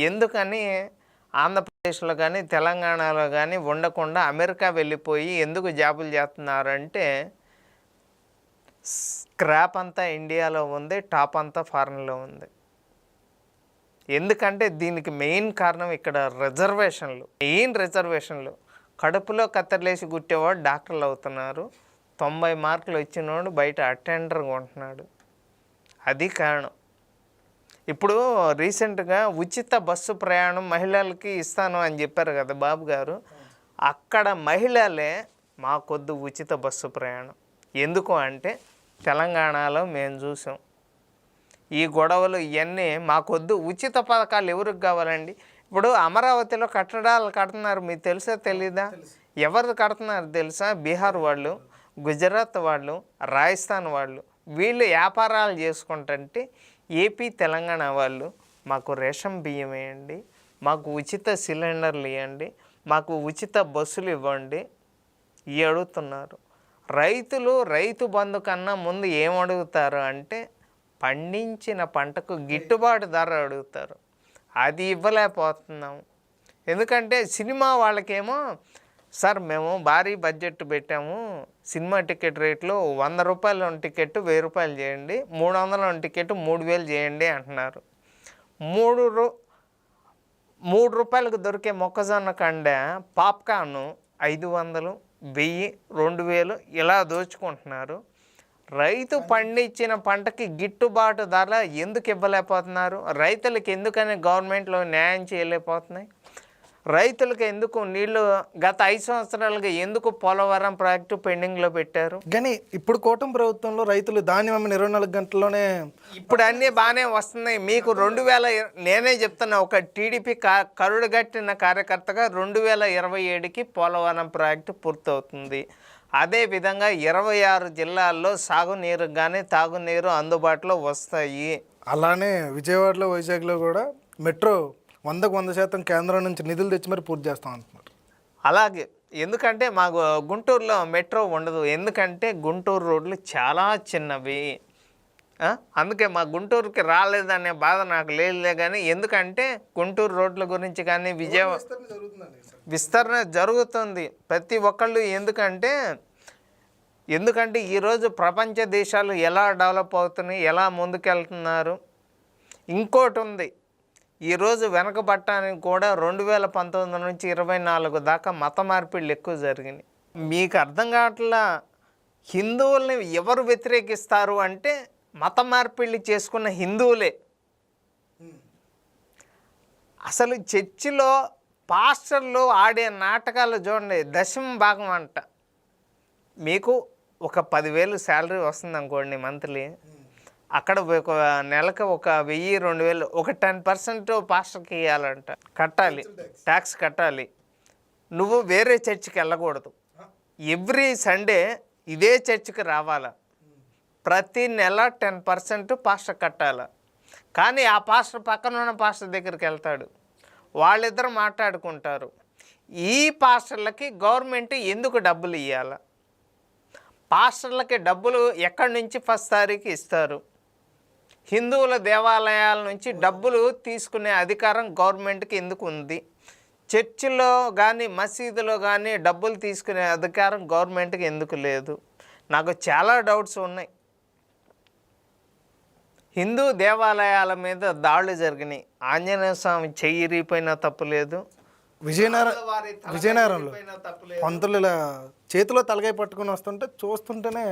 ఎందుకని ఆంధ్రప్రదేశ్లో కానీ తెలంగాణలో కానీ ఉండకుండా అమెరికా వెళ్ళిపోయి ఎందుకు జాబులు చేస్తున్నారంటే స్క్రాప్ అంతా ఇండియాలో ఉంది, టాప్ అంతా ఫారెన్లో ఉంది. ఎందుకంటే దీనికి మెయిన్ కారణం ఇక్కడ రిజర్వేషన్లు. కడుపులో కత్తెరలేసి గుట్టేవాడు డాక్టర్లు అవుతున్నారు, 90 మార్కులు వచ్చినవాడు బయట అటెండర్గా ఉంటున్నాడు. అది కారణం. ఇప్పుడు రీసెంట్గా ఉచిత బస్సు ప్రయాణం మహిళలకి ఇస్తాను అని చెప్పారు కదా బాబు గారు. అక్కడ మహిళలే మాకొద్దు ఉచిత బస్సు ప్రయాణం. ఎందుకు అంటే తెలంగాణలో మేము చూసాం ఈ గొడవలు ఇవన్నీ. మాకొద్దు ఉచిత పథకాలు ఎవరికి కావాలండి? ఇప్పుడు అమరావతిలో కట్టడాలు కడుతున్నారు, మీకు తెలుసా తెలీదా? ఎవరు కడుతున్నారు తెలుసా? బీహార్ వాళ్ళు, గుజరాత్ వాళ్ళు, రాజస్థాన్ వాళ్ళు. వీళ్ళు వ్యాపారాలు చేసుకుంటుంటే ఏపీ తెలంగాణ వాళ్ళు మాకు రేషన్ బియ్యం వేయండి, మాకు ఉచిత సిలిండర్లు ఇవ్వండి, మాకు ఉచిత బస్సులు ఇవ్వండి ఇవి అడుగుతున్నారు. రైతు బంధు కన్నా ముందు ఏమడుగుతారు అంటే పండించిన పంటకు గిట్టుబాటు ధర అడుగుతారు. అది ఇవ్వలేకపోతున్నాము. ఎందుకంటే సినిమా వాళ్ళకేమో సార్ మేము భారీ బడ్జెట్ పెట్టాము, సినిమా టికెట్ రేట్లు 100 రూపాయల టికెట్ 1000 రూపాయలు చేయండి, 300 టికెట్ 3000 చేయండి అంటున్నారు. 3 రూపాయలకు దొరికే మొక్కజొన్న కండ పాప్కార్న్ 500, 1000, 2000 ఇలా దోచుకుంటున్నారు. రైతు పండించిన పంటకి గిట్టుబాటు ధర ఎందుకు ఇవ్వలేకపోతున్నారు? రైతులకు ఎందుకని గవర్నమెంట్లో న్యాయం చేయలేకపోతున్నాయి? రైతులకు ఎందుకు నీళ్లు గత 5 సంవత్సరాలుగా ఎందుకు పోలవరం ప్రాజెక్టు పెండింగ్లో పెట్టారు? కానీ ఇప్పుడు కూటమి ప్రభుత్వంలో రైతులు ధాన్యం 24 గంటల్లోనే ఇప్పుడు అన్నీ బాగానే వస్తున్నాయి. మీకు 2000 నేనే చెప్తున్నా, ఒక టీడీపీ కరుడుగట్టిన కార్యకర్తగా 2027కి పోలవరం ప్రాజెక్టు పూర్తవుతుంది. అదేవిధంగా 26 జిల్లాల్లో సాగునీరు కానీ తాగునీరు అందుబాటులో వస్తాయి. అలానే విజయవాడలో, వైజాగ్లో కూడా మెట్రో 100% కేంద్రం నుంచి నిధులు తెచ్చి మరి పూర్తి చేస్తాం అంటున్నారు. అలాగే ఎందుకంటే మాకు గుంటూరులో మెట్రో ఉండదు, ఎందుకంటే గుంటూరు రోడ్లు చాలా చిన్నవి. అందుకే మా గుంటూరుకి రాలేదనే బాధ నాకు లేదులే. కానీ ఎందుకంటే గుంటూరు రోడ్ల గురించి కానీ విజయవాడ విస్తరణ జరుగుతుంది ప్రతి ఒక్కళ్ళు. ఎందుకంటే ఈరోజు ప్రపంచ దేశాలు ఎలా డెవలప్ అవుతున్నాయి, ఎలా ముందుకెళ్తున్నారు. ఇంకోటి ఉంది, ఈరోజు వెనకబట్టడానికి కూడా 2019 నుంచి 24 దాకా మత మార్పిళ్ళు ఎక్కువ జరిగినాయి. మీకు అర్థం కావట్లా, హిందువుల్ని ఎవరు వ్యతిరేకిస్తారు అంటే మత మార్పిళ్ళు చేసుకున్న హిందువులే. అసలు చర్చిలో పాస్టర్లు ఆడే నాటకాలు చూడండి, 10వ భాగం అంట. మీకు ఒక 10,000 శాలరీ వస్తుంది అనుకోండి మంత్లీ, అక్కడ ఒక నెలకు ఒక 1000-2000 ఒక 10% పాస్టర్కి ఇవ్వాలంట, కట్టాలి, ట్యాక్స్ కట్టాలి. నువ్వు వేరే చర్చికి వెళ్ళకూడదు, ఎవ్రీ సండే ఇదే చర్చికి రావాలా, ప్రతి నెల 10% పాస్టర్ కట్టాలి. కానీ ఆ పాస్టర్ పక్కన ఉన్న పాస్టర్ దగ్గరికి వెళ్తాడు, వాళ్ళిద్దరు మాట్లాడుకుంటారు. ఈ పాస్టర్లకి గవర్నమెంట్ ఎందుకు డబ్బులు ఇవ్వాలి? పాస్టర్లకి డబ్బులు ఎక్కడి నుంచి ఫస్ట్ తారీఖు ఇస్తారు? హిందువుల దేవాలయాల నుంచి డబ్బులు తీసుకునే అధికారం గవర్నమెంట్కి ఎందుకు ఉంది? చర్చిలో కానీ మసీదులో కానీ డబ్బులు తీసుకునే అధికారం గవర్నమెంట్కి ఎందుకు లేదు? నాకు చాలా డౌట్స్ ఉన్నాయి. హిందూ దేవాలయాల మీద దాడులు జరిగినాయి, ఆంజనేయ స్వామి చెయ్యి ఇరిగిపోయినా తప్పు లేదు, విజయనగరంలో పంతులు ఇలా చేతిలో తలకాయ పట్టుకుని వస్తుంటే చూస్తుంటేనే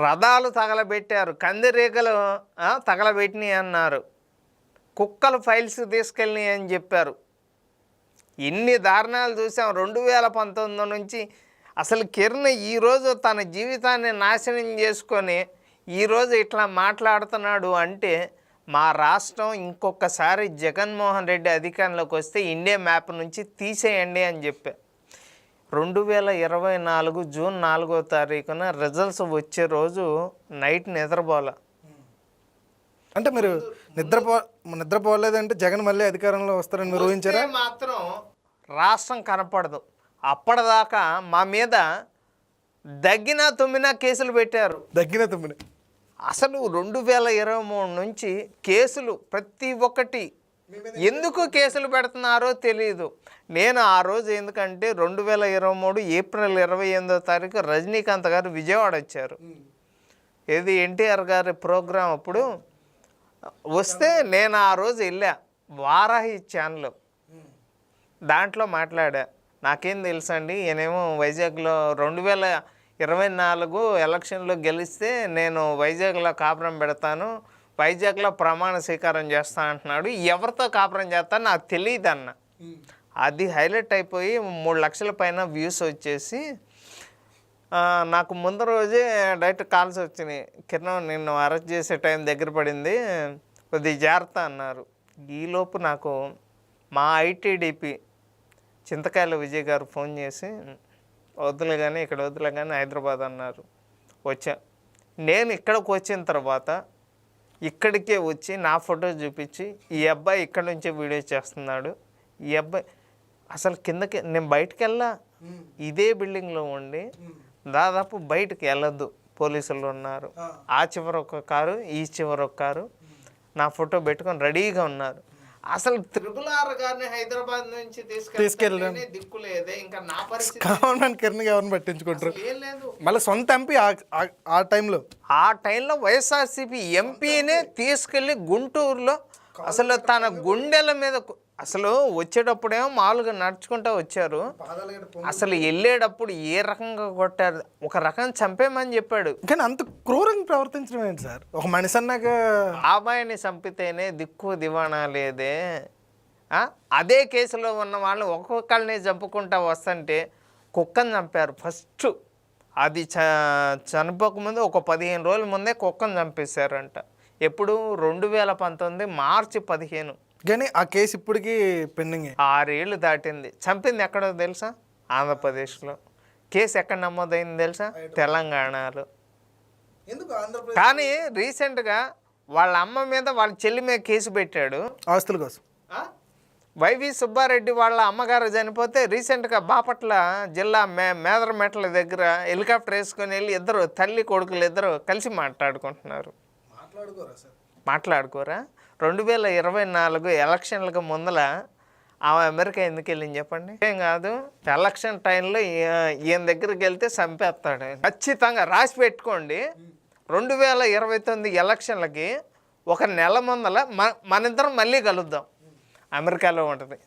రథాలు తగలబెట్టారు, కందిరీగలు తగలబెట్టినాయి అన్నారు, కుక్కలు ఫైల్స్ తీసుకెళ్ళినాయి అని చెప్పారు. ఇన్ని దారుణాలు చూసాం 2019 నుంచి. అసలు కిరణ్ ఈరోజు తన జీవితాన్ని నాశనం చేసుకొని ఈరోజు ఇట్లా మాట్లాడుతున్నాడు అంటే మా రాష్ట్రం ఇంకొకసారి జగన్మోహన్ రెడ్డి అధికారంలోకి వస్తే ఇండియా మ్యాప్ నుంచి తీసేయండి అని చెప్పా. 2024 జూన్ 4వ తారీఖున రిజల్ట్స్ వచ్చే రోజు నైట్ నిద్రపోలే. అంటే మీరు నిద్రపోలేదంటే జగన్ మళ్ళీ అధికారంలో వస్తారని మీరు ఊహించారా? మాత్రం రాష్ట్రం కనపడదు. అప్పటిదాకా మా మీద దగ్గినా తుమ్మినా కేసులు పెట్టారు. అసలు 2023 నుంచి కేసులు ప్రతి ఒక్కటి ఎందుకు కేసులు పెడుతున్నారో తెలియదు. నేను ఆ రోజు ఎందుకంటే 2023 ఏప్రిల్ 28వ తారీఖు రజనీకాంత్ గారు విజయవాడ వచ్చారు. ఏది ఎన్టీఆర్ గారి ప్రోగ్రాం అప్పుడు వస్తే నేను ఆ రోజు వెళ్ళా. వారాహి ఛానల్ దాంట్లో మాట్లాడా. నాకేం తెలుసండి, ఈయనేమో వైజాగ్లో 2024 ఎలక్షన్లో గెలిస్తే నేను వైజాగ్లో కాపురం పెడతాను, వైజాగ్లో ప్రమాణ స్వీకారం చేస్తా అంటున్నాడు. ఎవరితో కాపురం చేస్తాను నాకు తెలియదు అన్న. అది హైలైట్ అయిపోయి 3 లక్షల పైన వ్యూస్ వచ్చేసి నాకు ముందు రోజే డైరెక్ట్ కాల్స్ వచ్చినాయి. కిరణ్ నిన్ను అరెస్ట్ చేసే టైం దగ్గర పడింది, కొద్దిగా జాగ్రత్త అన్నారు. ఈలోపు నాకు మా ఐటీడీపీ చింతకాయల విజయ్ గారు ఫోన్ చేసి వద్దులే కానీ ఇక్కడ వద్దులే కానీ హైదరాబాద్ అన్నారు. వచ్చా. నేను ఇక్కడికి వచ్చిన తర్వాత ఇక్కడికే వచ్చి నా ఫోటో చూపించి ఈ అబ్బాయి ఇక్కడ నుంచే వీడియో చేస్తున్నాడు, ఈ అబ్బాయి అసలు కిందకి నేను బయటకు వెళ్ళా. ఇదే బిల్డింగ్లో ఉండి దాదాపు బయటకు వెళ్ళొద్దు, పోలీసులు ఉన్నారు. ఆ చివర ఒక కారు, ఈ చివర ఒక కారు, నా ఫోటో పెట్టుకొని రెడీగా ఉన్నారు. అసలు RRR గారిని హైదరాబాద్ నుంచి తీసుకెళ్ళి దిక్కు లేదే. ఇంకా నా పరిస్థితి కావాలని కిరణ్ ఎవరిని పట్టించుకుంటారు. ఏం లేదు. మళ్ళీ సొంత ఎంపీ ఆ టైంలో వైఎస్ఆర్సీపీ ఎంపీనే తీసుకెళ్ళి గుంటూరులో అసలు తన గుండెల మీద అసలు వచ్చేటప్పుడేమో మామూలుగా నడుచుకుంటూ వచ్చారు. అసలు వెళ్ళేటప్పుడు ఏ రకంగా కొట్టారు, ఒక రకం చంపేమని చెప్పాడు. కానీ అంత క్రూరంగా ప్రవర్తించడం ఏంటి సార్? ఒక మనిషి అన్నాక బాబాయిని చంపితేనే దిక్కు దివాణా లేదే. అదే కేసులో ఉన్న వాళ్ళు ఒక్కొక్కరిని చంపుకుంటా వస్తుంటే కుక్కను చంపారు ఫస్ట్. అది చనిపోకముందు ఒక 15 రోజుల ముందే కుక్కను చంపేశారంట. ఎప్పుడు 2019 మార్చి 15. కానీ ఆ కేసు ఇప్పటికీ పెండింగ్. 6 ఏళ్ళు దాటింది. చంపింది ఎక్కడో తెలుసా? ఆంధ్రప్రదేశ్లో. కేసు ఎక్కడ నమోదైంది తెలుసా? తెలంగాణలో. కానీ రీసెంట్గా వాళ్ళ అమ్మ మీద వాళ్ళ చెల్లి మీద కేసు పెట్టాడు ఆస్తుల కోసం. వైవి సుబ్బారెడ్డి వాళ్ళ అమ్మగారు చనిపోతే రీసెంట్గా బాపట్ల జిల్లా మేదరమెట్ల దగ్గర హెలికాప్టర్ వేసుకొని వెళ్ళి ఇద్దరు తల్లి కొడుకులు ఇద్దరు కలిసి మాట్లాడుకుంటున్నారు. మాట్లాడుకోరా? 2024 ఎలక్షన్లకు ముందల ఆమె అమెరికా ఎందుకు వెళ్ళింది చెప్పండి? ఏం కాదు, ఎలక్షన్ టైంలో ఈయన దగ్గరికి వెళ్తే చంపేస్తాడు. ఖచ్చితంగా రాసి పెట్టుకోండి. 2029 ఎలక్షన్లకి ఒక నెల ముందల మనిద్దరం మళ్ళీ కలుద్దాం. అమెరికాలో ఉంటుంది.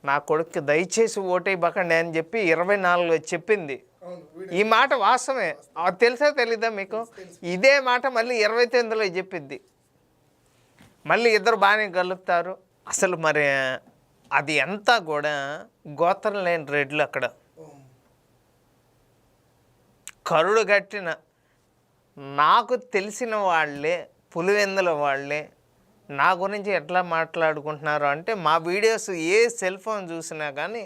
నా కొడుక్కి దయచేసి ఓటేయకండి అని చెప్పి 24లో చెప్పింది. ఈ మాట వాస్తవమే. తెలుసా తెలీదా మీకు? ఇదే మాట మళ్ళీ 29లో చెప్పింది. మళ్ళీ ఇద్దరు బాగానే కలుపుతారు. అసలు మరి అది అంతా కూడా గోత్రం లేని రెడ్లు అక్కడ కరుడు కట్టిన నాకు తెలిసిన వాళ్ళే, పులివెందుల వాళ్ళే నా గురించి ఎట్లా మాట్లాడుకుంటున్నారు అంటే, మా వీడియోస్ ఏ సెల్ ఫోన్ చూసినా కానీ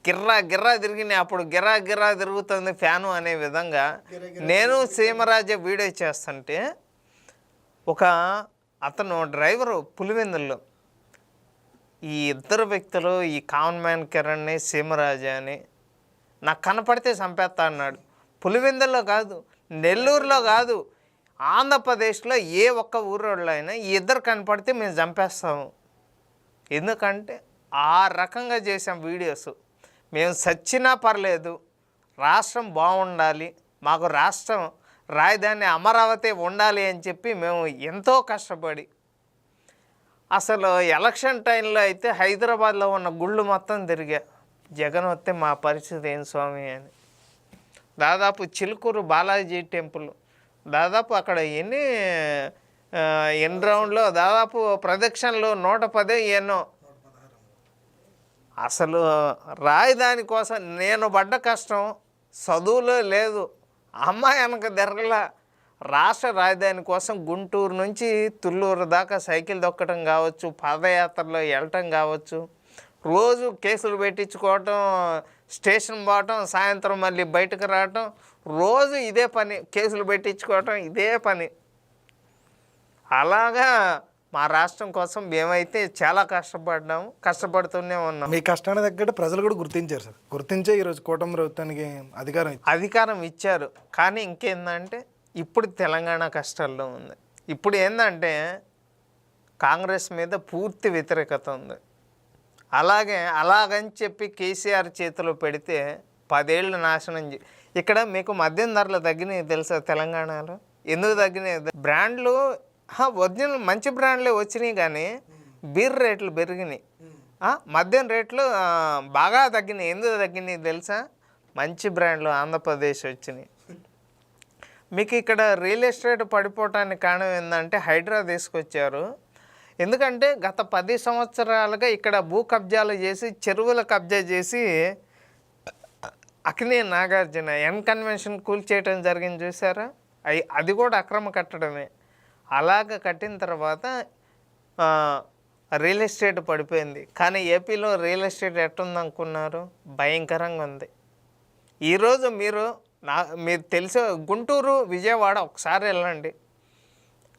గిర్రా గిర్రా తిరిగినాయి. అప్పుడు గిర్రా గిర్రా తిరుగుతుంది ఫ్యాను అనే విధంగా నేను సీమరాజ వీడియో చేస్తుంటే ఒక అతను డ్రైవరు పులివెందుల్లో ఈ ఇద్దరు వ్యక్తులు, ఈ కామన్ మ్యాన్ కిరణ్ని సీమరాజ అని నాకు కనపడితే చంపేస్తా అన్నాడు. పులివెందుల్లో కాదు, నెల్లూరులో కాదు, ఆంధ్రప్రదేశ్లో ఏ ఒక్క ఊరోళ్ళు అయినా ఈ ఇద్దరు కనపడితే మేము చంపేస్తాము. ఎందుకంటే ఆ రకంగా చేసాం వీడియోస్. మేము సచ్చినా పర్లేదు, రాష్ట్రం బాగుండాలి, మాకు రాష్ట్రం రాజధాని అమరావతి ఉండాలి అని చెప్పి మేము ఎంతో కష్టపడి అసలు ఎలక్షన్ టైంలో అయితే హైదరాబాద్లో ఉన్న గుళ్ళు మొత్తం తిరిగా. జగన్ వస్తే మా పరిస్థితి ఏం స్వామి అని. దాదాపు చిలుకూరు బాలాజీ టెంపుల్ దాదాపు అక్కడ ఎన్ని రౌండ్లో దాదాపు ప్రదక్షిణలో 110 ఎన్నో. అసలు రాజధాని కోసం నేను పడ్డ కష్టం చదువులో లేదు. అమ్మాయి వెనక తిరగలా. రాష్ట్ర రాజధాని కోసం గుంటూరు నుంచి తుళ్ళూరు దాకా సైకిల్ దొక్కడం కావచ్చు, పాదయాత్రలో వెళ్ళటం కావచ్చు, రోజు కేసులు పెట్టించుకోవటం, స్టేషన్ పోవటం, సాయంత్రం మళ్ళీ బయటకు రావటం, రోజు ఇదే పని. కేసులు పెట్టించుకోవటం ఇదే పని. అలాగా మా రాష్ట్రం కోసం మేమైతే చాలా కష్టపడ్డాము, కష్టపడుతూనే ఉన్నాం. మీ కష్టాన్ని తగ్గట్టు ప్రజలు కూడా గుర్తించారు సార్. గుర్తించే ఈరోజు కూటమి ప్రభుత్వానికి అధికారం ఇచ్చారు. కానీ ఇంకేందంటే ఇప్పుడు తెలంగాణ కష్టాల్లో ఉంది. ఇప్పుడు ఏంటంటే కాంగ్రెస్ మీద పూర్తి వ్యతిరేకత ఉంది. అలాగని చెప్పి కేసీఆర్ చేతిలో పెడితే 10 ఏళ్ళు నాశనం ఇక్కడ మీకు మద్యం ధరలు తగ్గినాయి తెలుసా తెలంగాణలో? ఎందుకు తగ్గినాయి? బ్రాండ్లు ఒరిజినల్ మంచి బ్రాండ్లే వచ్చినాయి, కానీ బీర్ రేట్లు పెరిగినాయి, మద్యం రేట్లు బాగా తగ్గినాయి. ఎందుకు తగ్గినాయి తెలుసా? మంచి బ్రాండ్లు ఆంధ్రప్రదేశ్ వచ్చినాయి. మీకు ఇక్కడ రియల్ ఎస్టేట్ పడిపోవటానికి కారణం ఏంటంటే హైడ్రా తీసుకొచ్చారు. ఎందుకంటే గత 10 సంవత్సరాలుగా ఇక్కడ భూ కబ్జాలు చేసి చెరువుల కబ్జా చేసి అక్కినే నాగార్జున కన్వెన్షన్ కూల్చేయటం జరిగింది చూసారా? అది కూడా అక్రమ కట్టడమే. అలాగ కట్టిన తర్వాత రియల్ ఎస్టేట్ పడిపోయింది. కానీ ఏపీలో రియల్ ఎస్టేట్ ఎట్టుందనుకున్నారు? భయంకరంగా ఉంది. ఈరోజు మీరు తెలిసే గుంటూరు, విజయవాడ ఒకసారి వెళ్ళండి,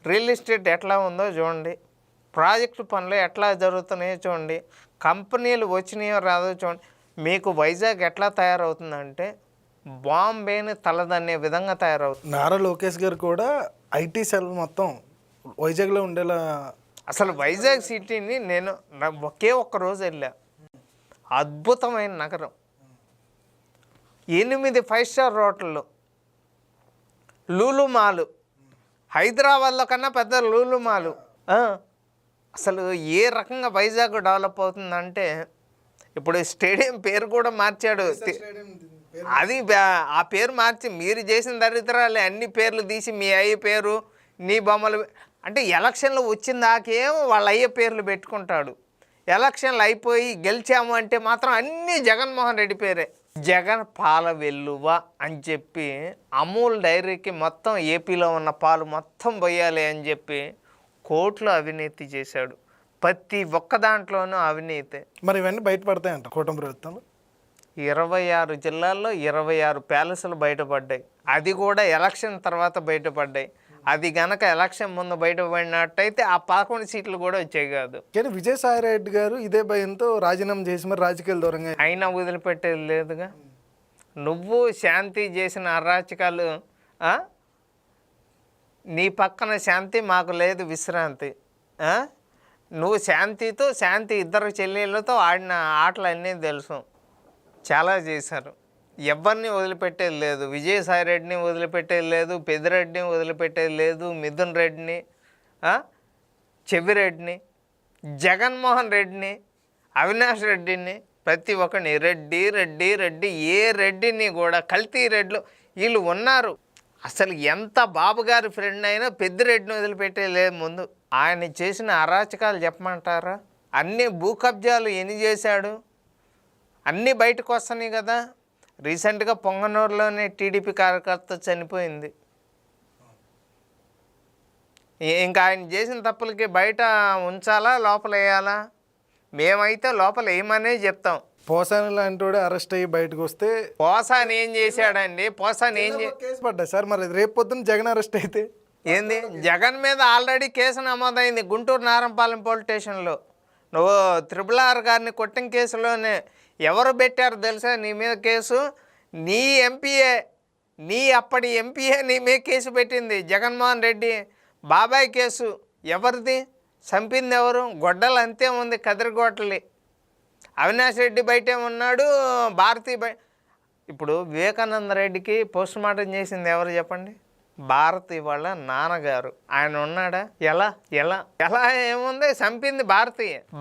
రియల్ ఎస్టేట్ ఎట్లా ఉందో చూడండి, ప్రాజెక్టు పనులు ఎట్లా జరుగుతున్నాయో చూడండి, కంపెనీలు వచ్చినాయో రాదో చూడండి. మీకు వైజాగ్ ఎట్లా తయారవుతుందంటే బాంబేని తలదన్నే విధంగా తయారవుతుంది. నారా లోకేష్ గారు కూడా ఐటీ సెల్ మొత్తం వైజాగ్లో ఉండేలా. అసలు వైజాగ్ సిటీని నేను ఒకే ఒక్క రోజు వెళ్ళా. అద్భుతమైన నగరం. 8 5 స్టార్ హోటళ్ళు, లూలు మాలు, హైదరాబాద్లో కన్నా పెద్ద లూలు మాలు. అసలు ఏ రకంగా వైజాగ్ డెవలప్ అవుతుందంటే ఇప్పుడు స్టేడియం పేరు కూడా మార్చాడు. అది ఆ పేరు మార్చి మీరు చేసిన దరిద్రాలే అన్ని పేర్లు తీసి మీ అయ్య పేరు, నీ బొమ్మలు, అంటే ఎలక్షన్లు వచ్చిందాకేమో వాళ్ళ అయ్య పేర్లు పెట్టుకుంటాడు. ఎలక్షన్లు అయిపోయి గెలిచాము అంటే మాత్రం అన్నీ జగన్మోహన్ రెడ్డి పేరే. జగన్ పాల వెల్లువ అని చెప్పి అమూల్ డైరీకి మొత్తం ఏపీలో ఉన్న పాలు మొత్తం పోయాలి అని చెప్పి కోట్లు అవినీతి చేశాడు. ప్రతి ఒక్క దాంట్లోనూ అవినీతి. మరి ఇవన్నీ బయటపడతాయంట కూటమి ప్రభుత్వంలో. 26 జిల్లాల్లో 26 ప్యాలెస్లు బయటపడ్డాయి. అది కూడా ఎలక్షన్ తర్వాత బయటపడ్డాయి. అది గనక ఎలక్షన్ ముందు బయటపడినట్టయితే ఆ 11 సీట్లు కూడా వచ్చాయి కాదు. కానీ విజయసాయి రెడ్డి గారు ఇదే భయంతో రాజీనామా చేసి మరి రాజకీయాల దూరంగా అయినా వదిలిపెట్టేది లేదుగా. నువ్వు శాంతి చేసిన అరాచకాలు, నీ పక్కన శాంతి, మాకు లేదు విశ్రాంతి. నువ్వు శాంతి ఇద్దరు చెల్లెళ్ళతో ఆడిన ఆటలు అన్నీ తెలుసు. చాలా చేశారు. ఎవరిని వదిలిపెట్టేది లేదు. విజయసాయి రెడ్డిని వదిలిపెట్టేది లేదు, పెద్దిరెడ్డిని వదిలిపెట్టేది లేదు, మిథున్ రెడ్డిని, చెవిరెడ్డిని, జగన్మోహన్ రెడ్డిని, అవినాష్ రెడ్డిని, ప్రతి ఒక్కరిని రెడ్డి ఏ రెడ్డిని కూడా కల్తీ రెడ్లు వీళ్ళు ఉన్నారు. అసలు ఎంత బాబుగారి ఫ్రెండ్ అయినా పెద్దిరెడ్డిని వదిలిపెట్టేది లేదు. ముందు ఆయన చేసిన అరాచకాలు చెప్పమంటారా? అన్ని భూ కబ్జాలు ఎన్ని చేశాడు అన్నీ బయటకు వస్తున్నాయి కదా. రీసెంట్గా పొంగనూరులోనే టీడీపీ కార్యకర్త చనిపోయింది. ఇంకా ఆయన చేసిన తప్పులకి బయట ఉంచాలా, లోపల వేయాలా? మేమైతే లోపల వేయమనే చెప్తాం. పోసాని లాంటి అరెస్ట్ అయ్యి బయటకు వస్తే పోసాని ఏం చేశాడండి? పోసాని కేసు పడ్డా సార్. మరి రేపు పొద్దున్న జగన్ అరెస్ట్ అయితే ఏంది? జగన్ మీద ఆల్రెడీ కేసు నమోదైంది గుంటూరు నారంపాలెం పోలీస్ స్టేషన్లో. నువ్వు RRR గారిని కొట్టిన కేసులోనే ఎవరు పెట్టారు తెలుసా నీ మీద కేసు? నీ ఎంపీఏ, అప్పటి ఎంపీఏ నీ మీద కేసు పెట్టింది. జగన్మోహన్ రెడ్డి బాబాయ్ కేసు. ఎవరిది? చంపింది ఎవరు? గొడ్డలు అంతే ఉంది, కదిరిగోటలి. అవినాష్ రెడ్డి బయటే ఉన్నాడు, భారతి ఇప్పుడు వివేకానంద రెడ్డికి పోస్ట్ మార్టం చేసింది ఎవరు చెప్పండి? భారతి వాళ్ళ నాన్నగారు. ఆయన ఉన్నాడా? ఎలా ఏముంది? చంపింది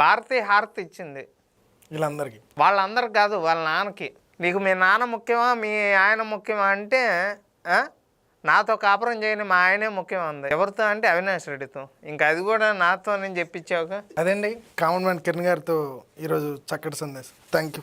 భారతి హారతి ఇచ్చింది వాళ్ళందరికి కాదు, వాళ్ళ నాన్నకి. నీకు మీ నాన్న ముఖ్యమా మీ ఆయన ముఖ్యమా అంటే నాతో కాపురం చేయని మా ఆయనే ముఖ్యం అంది. ఎవరితో అంటే అవినాష్ రెడ్డితో. ఇంకా అది కూడా నాతో నేను చెప్పించావుగా. అదండి కామన్ మ్యాన్ కిరణ్ గారితో ఈరోజు చక్కటి సందేశం. Thank you.